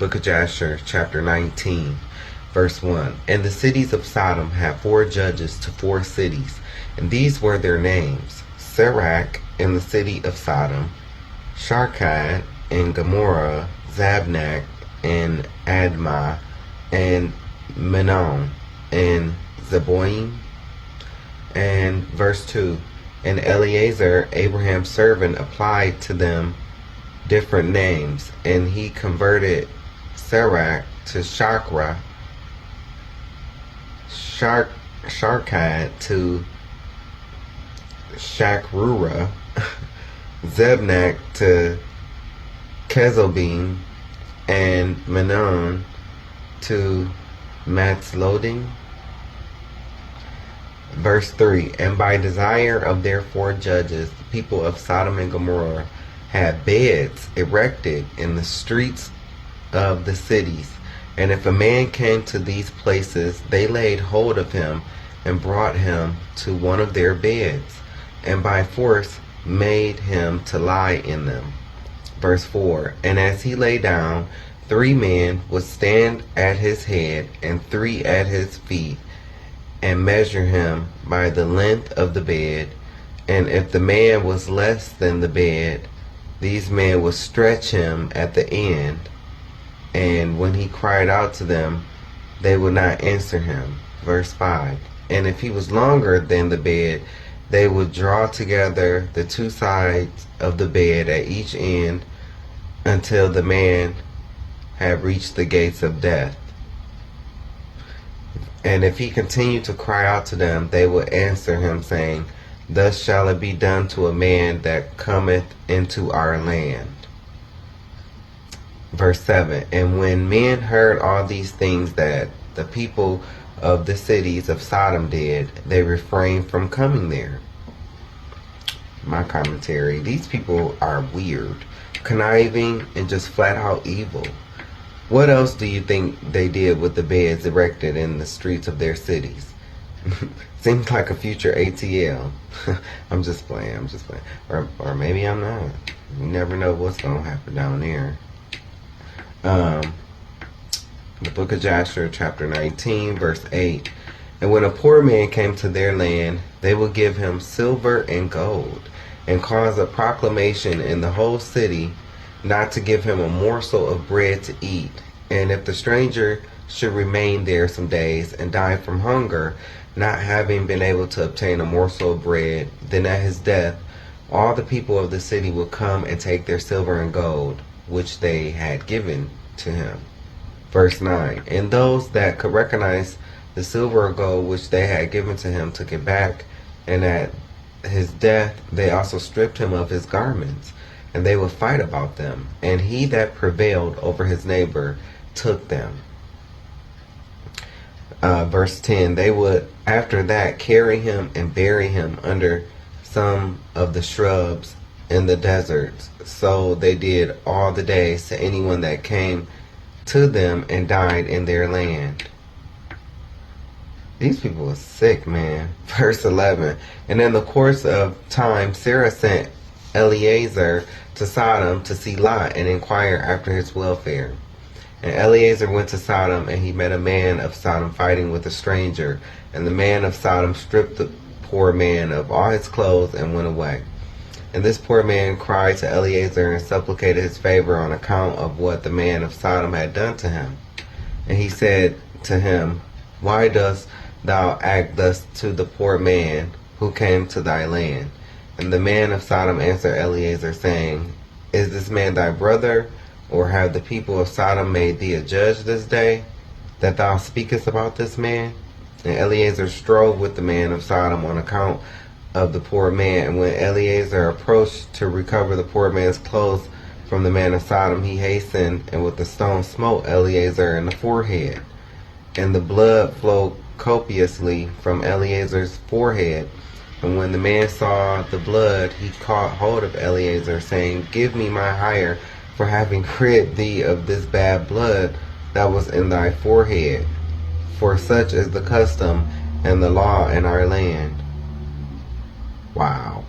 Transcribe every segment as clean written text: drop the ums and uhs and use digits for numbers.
Book of Jasher, chapter 19, verse 1. And the cities of Sodom had 4 judges to 4 cities, and these were their names: Sirach in the city of Sodom, Sharkad and Gomorrah, Zabnak and Admah, and Menon and Zeboim. And verse 2. And Eleazar, Abraham's servant, applied to them different names, and he converted Sirach to Sharkad to Shakrura, Zebnak to Kezobim, and Menon to Matzlodim. Verse 3. And by desire of their 4 judges, the people of Sodom and Gomorrah had beds erected in the streets of the cities. And if a man came to these places, they laid hold of him and brought him to one of their beds, and by force made him to lie in them. Verse 4. And as he lay down, 3 men would stand at his head and 3 at his feet, and measure him by the length of the bed. And if the man was less than the bed, these men would stretch him at the end. And when he cried out to them, they would not answer him. Verse 5. And if he was longer than the bed, they would draw together the 2 sides of the bed at each end until the man had reached the gates of death. And if he continued to cry out to them, they would answer him, saying, Thus shall it be done to a man that cometh into our land. Verse 7. And when men heard all these things that the people of the cities of Sodom did, they refrained from coming there. My commentary: these people are weird, conniving, and just flat out evil. What else do you think they did with the beds erected in the streets of their cities? Seems like a future ATL. I'm just playing. Or maybe I'm not. You never know what's going to happen down there. The Book of Jasher, chapter 19, verse 8. And when a poor man came to their land, they would give him silver and gold, and cause a proclamation in the whole city not to give him a morsel of bread to eat. And if the stranger should remain there some days and die from hunger, not having been able to obtain a morsel of bread, then at his death all the people of the city would come and take their silver and gold, which they had given to him. Verse 9. And those that could recognize the silver or gold which they had given to him took it back, and at his death they also stripped him of his garments, and they would fight about them, and he that prevailed over his neighbor took them. Verse 10. They would after that carry him and bury him under some of the shrubs in the deserts. So they did all the days to anyone that came to them and died in their land. These people are sick, man. Verse 11. And in the course of time, Sarah sent Eleazar to Sodom to see Lott and inquire after his welfare. And Eleazar went to Sodom, and he met a man of Sodom fighting with a stranger. And the man of Sodom stripped the poor man of all his clothes and went away. And this poor man cried to Eleazar and supplicated his favor on account of what the man of Sodom had done to him. And he said to him, Why dost thou act thus to the poor man who came to thy land? And the man of Sodom answered Eleazar, saying, Is this man thy brother? Or have the people of Sodom made thee a judge this day, that thou speakest about this man? And Eleazar strove with the man of Sodom on account of the poor man. And when Eleazar approached to recover the poor man's clothes from the man of Sodom, he hastened and with a stone smote Eleazar in the forehead. And the blood flowed copiously from Eleazar's forehead. And when the man saw the blood, he caught hold of Eleazar, saying, Give me my hire for having rid thee of this bad blood that was in thy forehead. For such is the custom and the law in our land. Wow.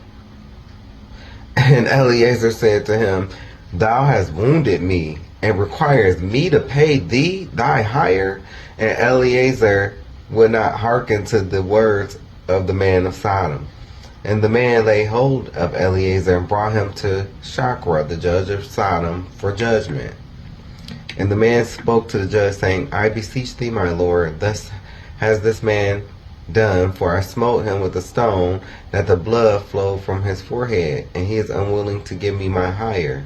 And Eleazar said to him, Thou hast wounded me, and requires me to pay thee thy hire? And Eleazar would not hearken to the words of the man of Sodom. And the man laid hold of Eleazar and brought him to Shakra, the judge of Sodom, for judgment. And the man spoke to the judge, saying, I beseech thee, my lord, thus has this man done, for I smote him with a stone, that the blood flowed from his forehead, and he is unwilling to give me my hire.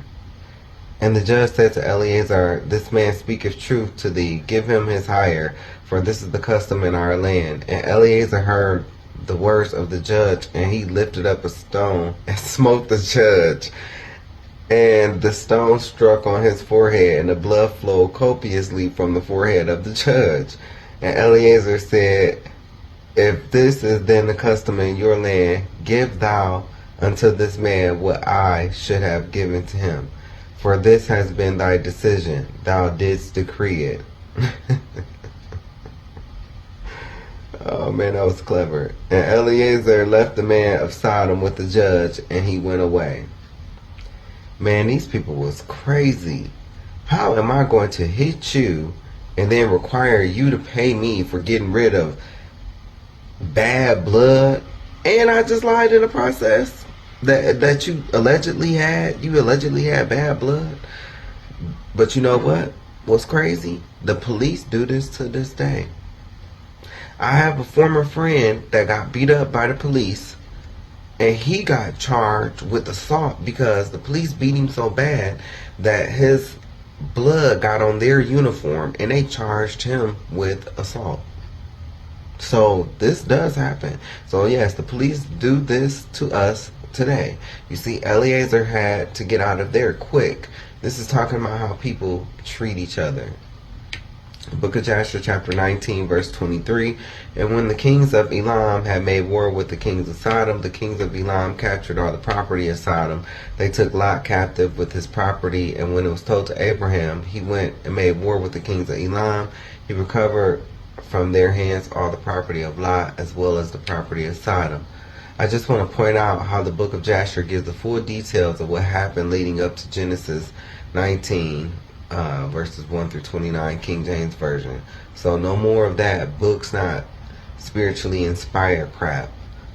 And the judge said to Eleazar, This man speaketh truth to thee, give him his hire, for this is the custom in our land. And Eleazar heard the words of the judge, and he lifted up a stone and smote the judge. And the stone struck on his forehead, and the blood flowed copiously from the forehead of the judge. And Eleazar said, If this is then the custom in your land, give thou unto this man what I should have given to him. For this has been thy decision. Thou didst decree it. Oh man, that was clever. And Eleazar left the man of Sodom with the judge, and he went away. Man, these people was crazy. How am I going to hit you and then require you to pay me for getting rid of bad blood? And I just lied in the process that you allegedly had. You allegedly had bad blood. But you know what? What's crazy? The police do this to this day. I have a former friend that got beat up by the police, and he got charged with assault because the police beat him so bad that his blood got on their uniform, and they charged him with assault. So this does happen. So yes, the police do this to us today. You see, Eleazar had to get out of there quick. This is talking about how people treat each other. Book of Jasher, chapter 19, verse 23. And when the kings of Elam had made war with the kings of Sodom, the kings of Elam captured all the property of Sodom. They took Lot captive with his property, and when it was told to Abraham, he went and made war with the kings of Elam. He recovered from their hands all the property of Lot, as well as the property of Sodom. I just want to point out how the book of Jasher gives the full details of what happened leading up to Genesis 19, verses 1 through 29, King James Version. So no more of that book's not spiritually inspired crap.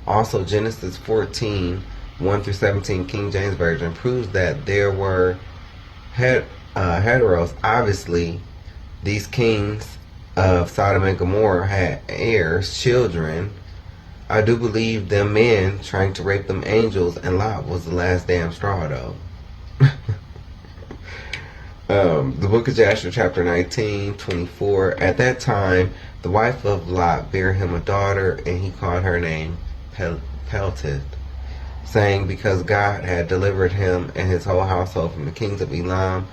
Also, Genesis 14, 1 through 17, King James Version proves that there were heteros. Obviously, these kings of Sodom and Gomorrah had heirs, children. I do believe them men trying to rape them angels, and Lot was the last damn straw, though. The book of Jasher, chapter 19, 24. At that time, the wife of Lot bare him a daughter, and he called her name Pt.2, saying, because God had delivered him and his whole household from the kings of Elam.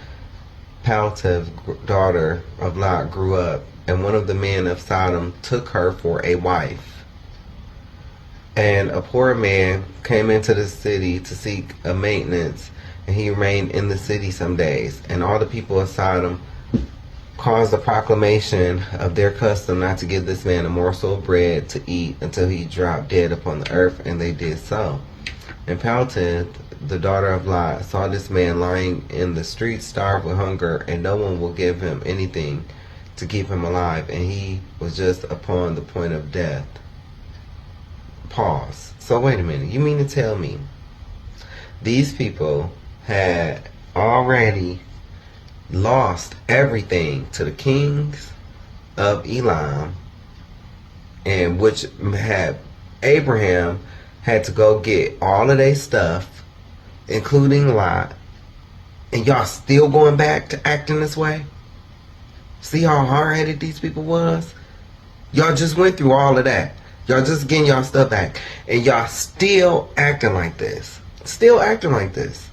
Pt.2's daughter of Lot grew up, and one of the men of Sodom took her for a wife. And a poor man came into the city to seek a maintenance, and he remained in the city some days. And all the people of Sodom caused a proclamation of their custom not to give this man a morsel of bread to eat until he dropped dead upon the earth, and they did so. And Pt.2, the daughter of Lot, saw this man lying in the street, starved with hunger, and no one will give him anything to keep him alive, and he was just upon the point of death. Pause. So wait a minute. You mean to tell me these people had already lost everything to the kings of Elam, and which had Abraham had to go get all of their stuff, including Lot, and y'all still going back to acting this way? See how hard-headed these people was? Y'all just went through all of that. Y'all just getting y'all stuff back, and y'all still acting like this. Still acting like this.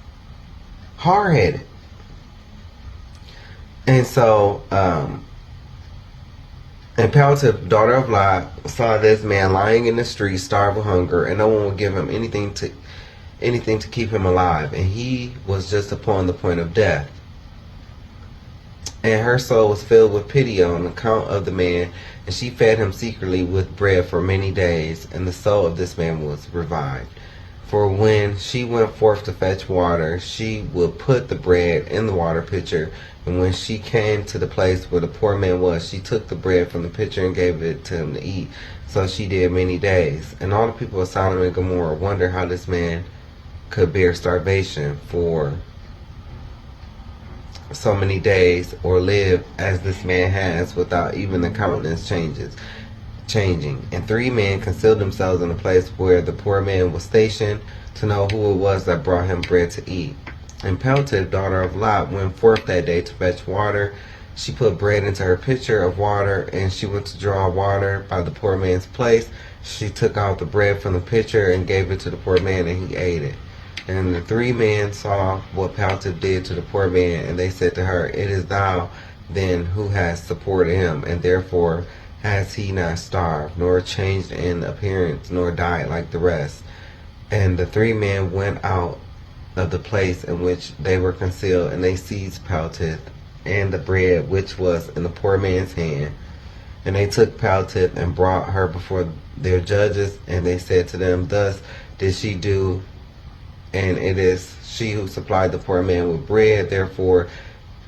Hard-headed. And so, and Pt.2, daughter of Lot, saw this man lying in the street, starved with hunger, and no one would give him anything to keep him alive, and he was just upon the point of death. And her soul was filled with pity on account of the man, and she fed him secretly with bread for many days, and the soul of this man was revived. For when she went forth to fetch water, she would put the bread in the water pitcher. And when she came to the place where the poor man was, she took the bread from the pitcher and gave it to him to eat. So she did many days. And all the people of Sodom and Gomorrah wondered how this man could bear starvation for so many days, or live as this man has, without even the countenance changing. And 3 men concealed themselves in the place where the poor man was stationed, to know who it was that brought him bread to eat. And Pt.2, daughter of Lott, went forth that day to fetch water. She put bread into her pitcher of water, and she went to draw water by the poor man's place. She took out the bread from the pitcher and gave it to the poor man, and he ate it. And the 3 men saw what Pt.2 did to the poor man, and they said to her, It is thou then who hast supported him, and therefore has he not starved, nor changed in appearance, nor died like the rest. And the 3 men went out of the place in which they were concealed, and they seized Pt.2 and the bread which was in the poor man's hand. And they took Pt.2 and brought her before their judges, and they said to them, Thus did she do, and it is she who supplied the poor man with bread. Therefore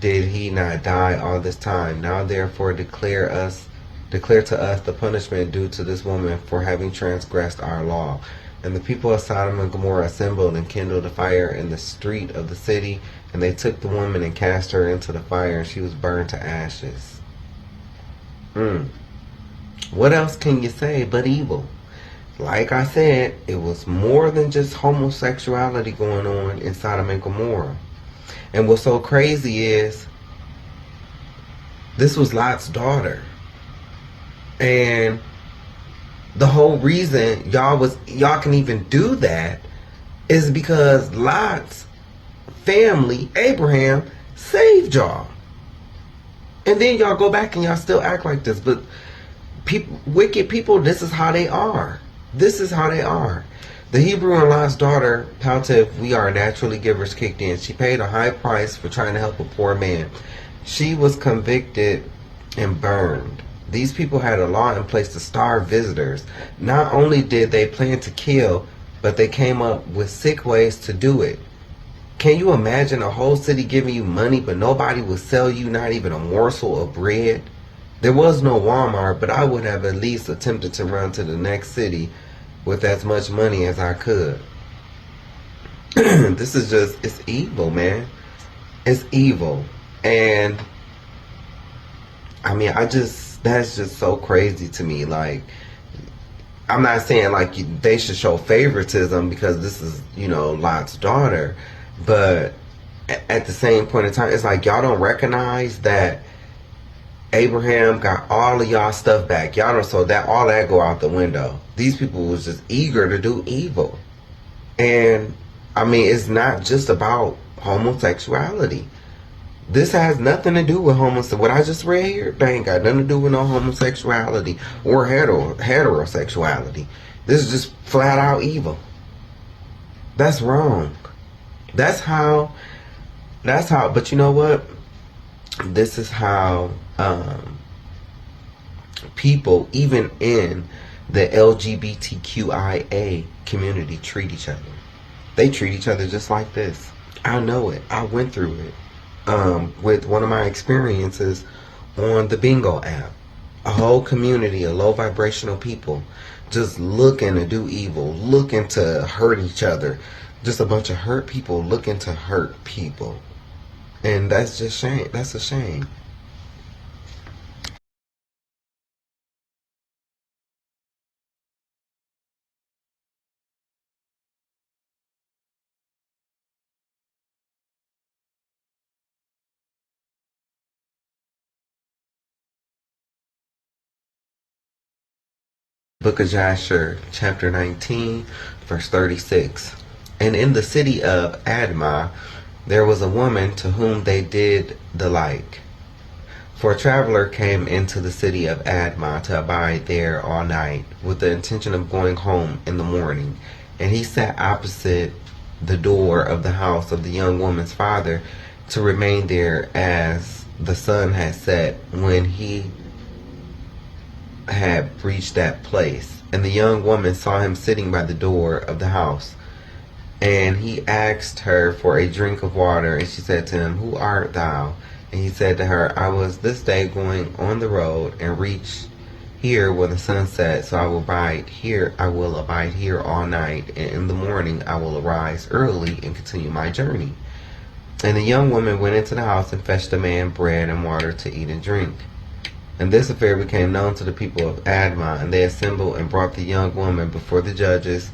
did he not die all this time. Now therefore declare to us the punishment due to this woman for having transgressed our law. And the people of Sodom and Gomorrah assembled and kindled a fire in the street of the city, and they took the woman and cast her into the fire, and she was burned to ashes. What else can you say but evil? Like I said, it was more than just homosexuality going on in Sodom and Gomorrah. And what's so crazy is, this was Lott's daughter. And the whole reason y'all can even do that is because Lott's family, Abraham, saved y'all. And then y'all go back and y'all still act like this. But wicked people, this is how they are. This is how they are. The Hebrew and Lott's daughter, Pt.2, we are naturally givers, kicked in. She paid a high price for trying to help a poor man. She was convicted and burned. These people had a law in place to starve visitors. Not only did they plan to kill, but they came up with sick ways to do it. Can you imagine a whole city giving you money, but nobody would sell you not even a morsel of bread? There was no Walmart, but I would have at least attempted to run to the next city with as much money as I could. This is just, it's evil, man. It's evil. And I mean, that's just so crazy to me. Like, I'm not saying like they should show favoritism because this is, Lot's daughter. But at the same point in time, it's like y'all don't recognize that Abraham got all of y'all stuff back. Y'all don't, so that all that go out the window. These people was just eager to do evil. And I mean, it's not just about homosexuality. This has nothing to do with homosexuality. What I just read here, they ain't got nothing to do with no homosexuality or heterosexuality. This is just flat out evil. That's wrong. That's how, but you know what? This is how people, even in the LGBTQIA community, treat each other. They treat each other just like this. I know it. I went through it with one of my experiences on the Bingo app. A whole community of low vibrational people just looking to do evil, looking to hurt each other. Just a bunch of hurt people looking to hurt people. And that's just shame. That's a shame. Book of Jasher, chapter 19, verse 36. And in the city of Admah there was a woman to whom they did the like. For a traveler came into the city of Admah to abide there all night, with the intention of going home in the morning. And he sat opposite the door of the house of the young woman's father, to remain there as the sun had set when he had reached that place. And the young woman saw him sitting by the door of the house. And he asked her for a drink of water, and she said to him, "Who art thou?" And he said to her, "I was this day going on the road and reached here when the sun set, so I will abide here all night, and in the morning I will arise early and continue my journey." And the young woman went into the house and fetched a man bread and water to eat and drink. And this affair became known to the people of Admah, and they assembled and brought the young woman before the judges,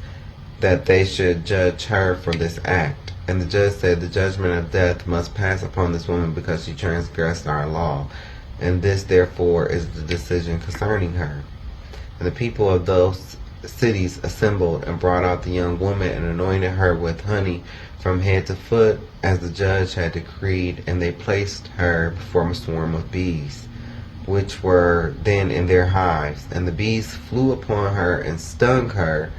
that they should judge her for this act. And the judge said, "The judgment of death must pass upon this woman, because she transgressed our law. And this therefore is the decision concerning her." And the people of those cities assembled and brought out the young woman and anointed her with honey from head to foot, as the judge had decreed. And they placed her before a swarm of bees, which were then in their hives. And the bees flew upon her and stung her,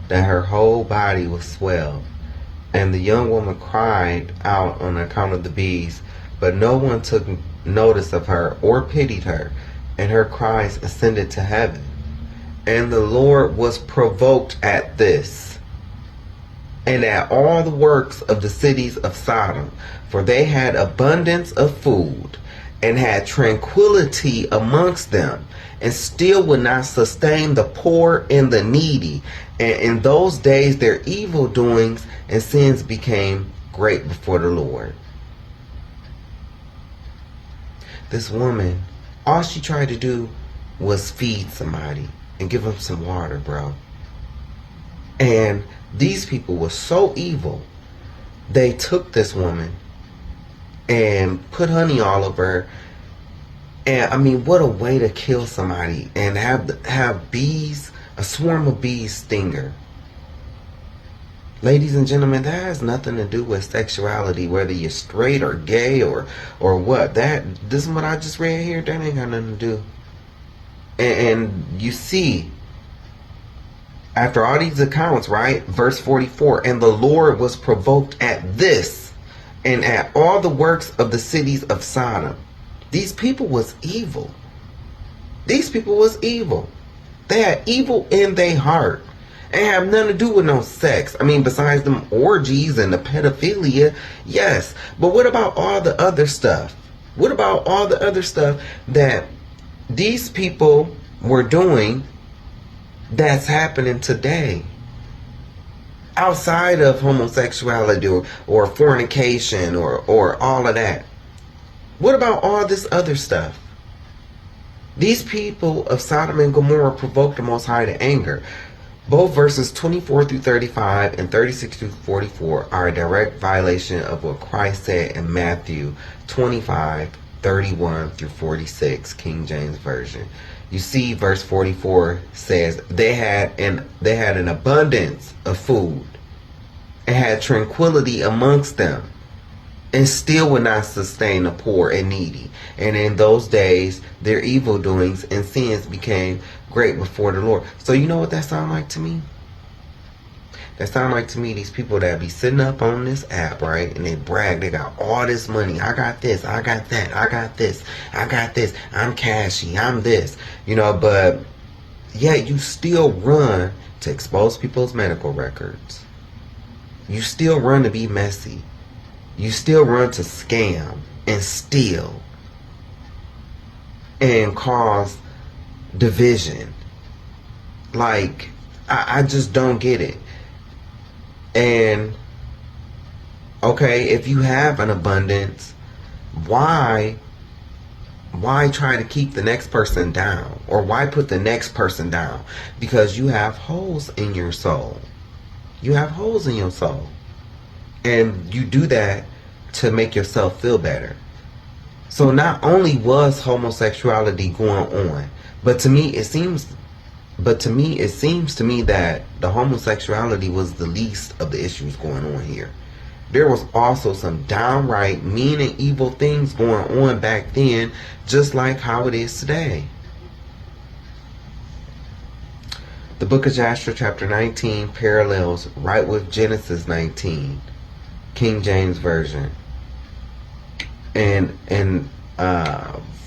that her whole body was swelled. And the young woman cried out on account of the bees, but no one took notice of her or pitied her, and her cries ascended to heaven. And the Lord was provoked at this, and at all the works of the cities of Sodom, for they had abundance of food, and had tranquility amongst them, and still would not sustain the poor and the needy. And in those days their evil doings and sins became great before the Lord. This woman, all she tried to do was feed somebody and give them some water, bro. And these people were so evil, they took this woman and put honey all over her. And I mean, what a way to kill somebody, and have bees, a swarm of bees, sting her. Ladies and gentlemen, that has nothing to do with sexuality, whether you're straight or gay or what. This is what I just read here. That ain't got nothing to do. And you see, after all these accounts, right? Verse 44, and the Lord was provoked at this, and at all the works of the cities of Sodom. These people was evil. These people was evil. They had evil in their heart. And have nothing to do with no sex. I mean, besides them orgies and the pedophilia, yes. But what about all the other stuff? What about all the other stuff that these people were doing that's happening today? Outside of homosexuality or fornication or all of that. What about all this other stuff? These people of Sodom and Gomorrah provoked the Most High to anger. Both verses 24 through 35 and 36 through 44 are a direct violation of what Christ said in Matthew 25, 31 through 46, King James Version. You see, verse 44 says, they had an abundance of food and had tranquility amongst them, and still would not sustain the poor and needy. And in those days, their evil doings and sins became great before the Lord. So you know what that sound like to me? That sound like to me these people that be sitting up on this app, right? And they brag, they got all this money. I got this, I got that, I got this, I got this. I'm cashy, I'm this. You know, but yet you still run to expose people's medical records. You still run to be messy. You still run to scam and steal and cause division. Like, I just don't get it. And okay, if you have an abundance, why try to keep the next person down? Or why put the next person down? Because you have holes in your soul. You have holes in your soul. And you do that to make yourself feel better. So not only was homosexuality going on, but to me it seems to me that the homosexuality was the least of the issues going on here. There was also some downright mean and evil things going on back then, just like how it is today. The book of Joshua chapter 19 parallels right with Genesis 19, King James Version, and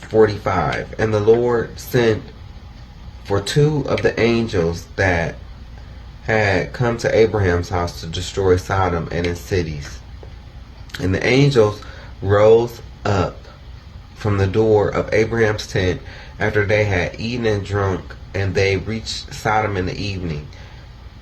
45. And the Lord sent for two of the angels that had come to Abraham's house to destroy Sodom and its cities. And the angels rose up from the door of Abraham's tent after they had eaten and drunk, and they reached Sodom in the evening.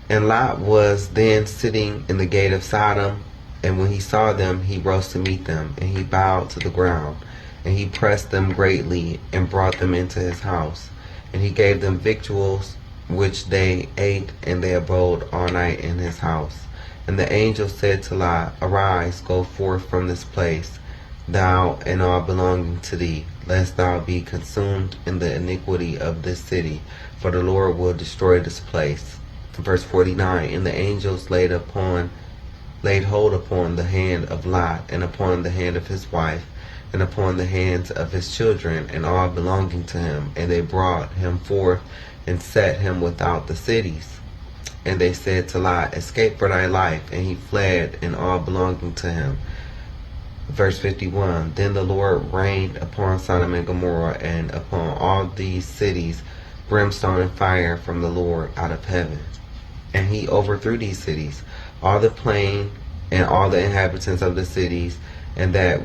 And Lot was then sitting in the gate of Sodom, and when he saw them, he rose to meet them, and he bowed to the ground, and he pressed them greatly, and brought them into his house. And he gave them victuals, which they ate, and they abode all night in his house. And the angel said to Lot, Arise, go forth from this place, thou and all belonging to thee, lest thou be consumed in the iniquity of this city, for the Lord will destroy this place. Verse 49, and the angels laid hold upon the hand of Lot, and upon the hand of his wife, and upon the hands of his children, and all belonging to him, and they brought him forth, and set him without the cities. And they said to Lot, Escape for thy life, and he fled, and all belonging to him. Verse 51, then the Lord rained upon Sodom and Gomorrah, and upon all these cities, brimstone and fire from the Lord out of heaven. And he overthrew these cities, all the plain, and all the inhabitants of the cities, and that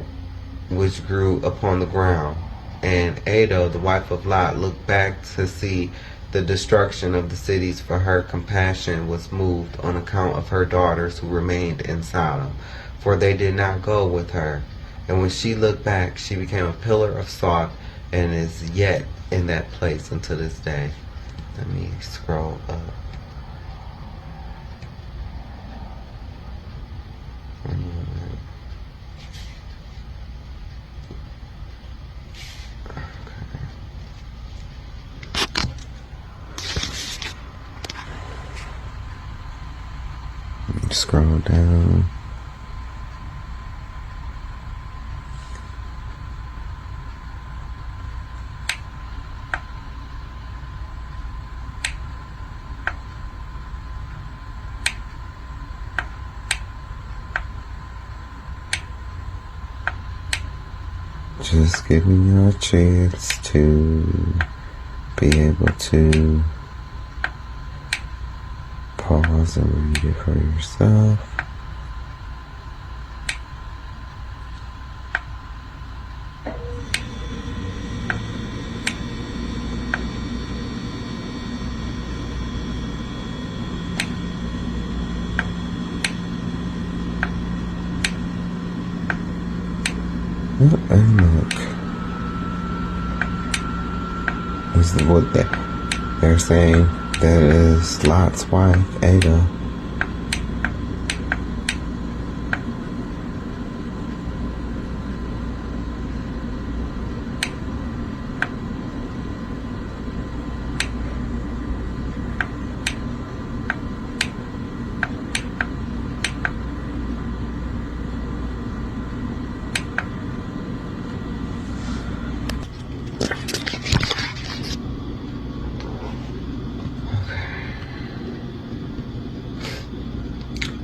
which grew upon the ground. And Ada, the wife of Lot, looked back to see the destruction of the cities, for her compassion was moved on account of her daughters who remained in Sodom, for they did not go with her. And when she looked back, she became a pillar of salt, and is yet in that place unto this day. Let me scroll up. Scroll down. Just giving you a chance to be able to pause and read it for yourself. And look, this is what they're saying. That is Lot's wife, Ada.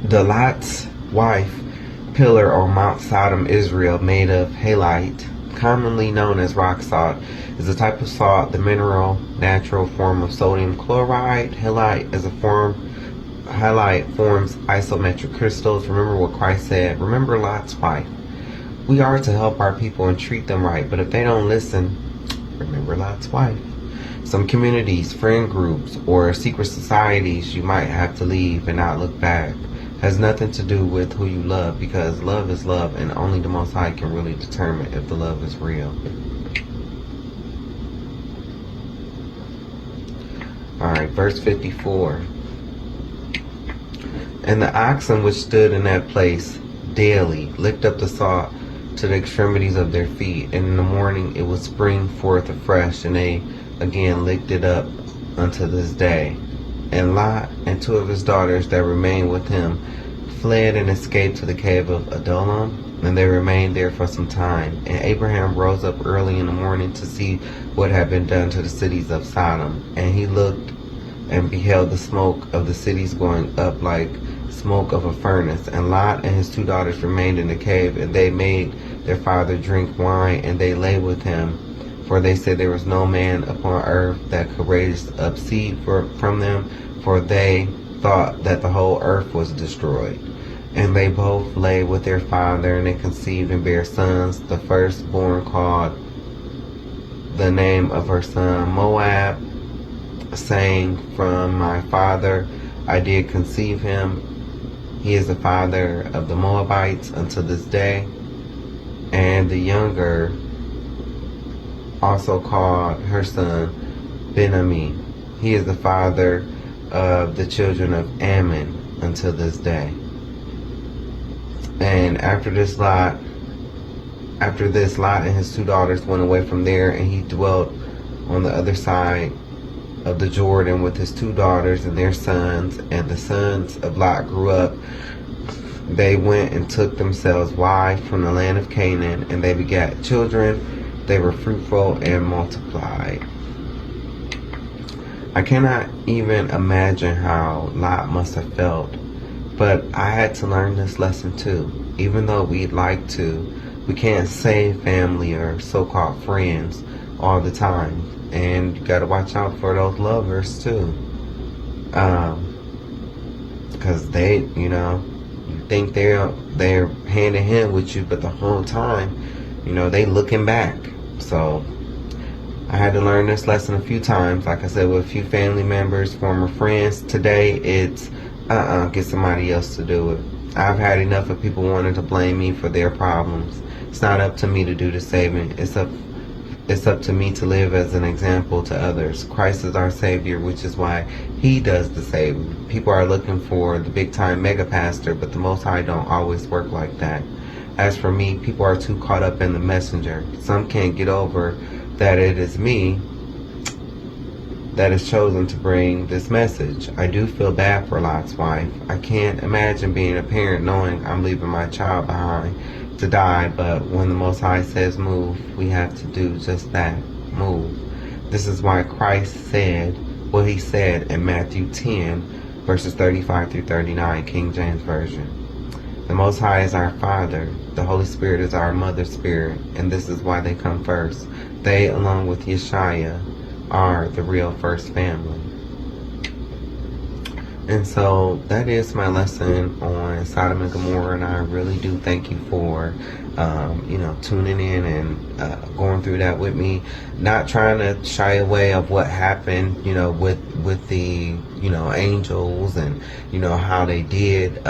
The Lot's wife pillar on Mount Sodom, Israel, made of halite, commonly known as rock salt, is a type of salt, the mineral natural form of sodium chloride. Halite forms isometric crystals. Remember what Christ said. Remember Lot's wife. We are to help our people and treat them right, but if they don't listen, remember Lot's wife. Some communities, friend groups, or secret societies you might have to leave and not look back. Has nothing to do with who you love, because love is love, and only the Most High can really determine if the love is real. Alright, verse 54. And the oxen which stood in that place daily licked up the salt to the extremities of their feet, and in the morning it would spring forth afresh, and they again licked it up unto this day. And Lot and two of his daughters that remained with him fled and escaped to the cave of Adullam, and they remained there for some time. And Abraham rose up early in the morning to see what had been done to the cities of Sodom. And he looked and beheld the smoke of the cities going up like smoke of a furnace. And Lot and his two daughters remained in the cave, and they made their father drink wine, and they lay with him. For they said there was no man upon earth that could raise up seed from them, for thought that the whole earth was destroyed. And they both lay with their father, and they conceived and bare sons. The firstborn called the name of her son Moab, saying, From my father I did conceive him. He is the father of the Moabites unto this day. And the younger also called her son Ben-Ami. He is the father of the children of Ammon until this day. And after this, Lot and his 2 daughters went away from there, and he dwelt on the other side of the Jordan with his 2 daughters and their sons. And the sons of Lot grew up. They went and took themselves wives from the land of Canaan, and they begat children. They were fruitful and multiplied. I cannot even imagine how Lot must have felt, but I had to learn this lesson too. Even though we'd like to, we can't save family or so-called friends all the time, and you got to watch out for those lovers too, because they, you think they're hand in hand with you, but the whole time, they looking back. So I had to learn this lesson a few times, like I said, with a few family members, former friends. Today it's get somebody else to do it. I've had enough of people wanting to blame me for their problems. It's not up to me to do the saving. It's up to me to live as an example to others. Christ is our Savior, which is why He does the saving. People are looking for the big time mega pastor, but the Most High don't always work like that. As for me, people are too caught up in the messenger. Some can't get over that it is me that is chosen to bring this message. I do feel bad for Lot's wife. I can't imagine being a parent knowing I'm leaving my child behind to die, but when the Most High says move, we have to do just that, move. This is why Christ said what He said in Matthew 10, verses 35 through 39, King James Version. The Most High is our Father. The Holy Spirit is our Mother Spirit, and this is why they come first. They, along with Yeshua, are the real first family. And so that is my lesson on Sodom and Gomorrah, and I really do thank you for, tuning in and going through that with me. Not trying to shy away of what happened, with the, angels and, how they did.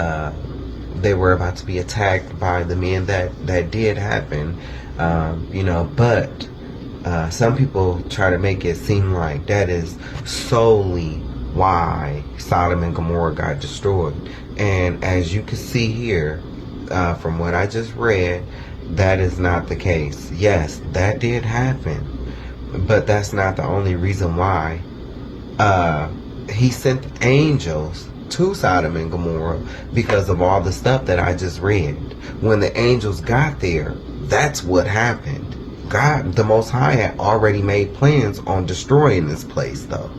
They were about to be attacked by the men that did happen, but some people try to make it seem like that is solely why Sodom and Gomorrah got destroyed. And as you can see here, from what I just read, that is not the case. Yes, that did happen, but that's not the only reason why. He sent angels to Sodom and Gomorrah because of all the stuff that I just read. When the angels got there, that's what happened. God, the Most High, had already made plans on destroying this place, though.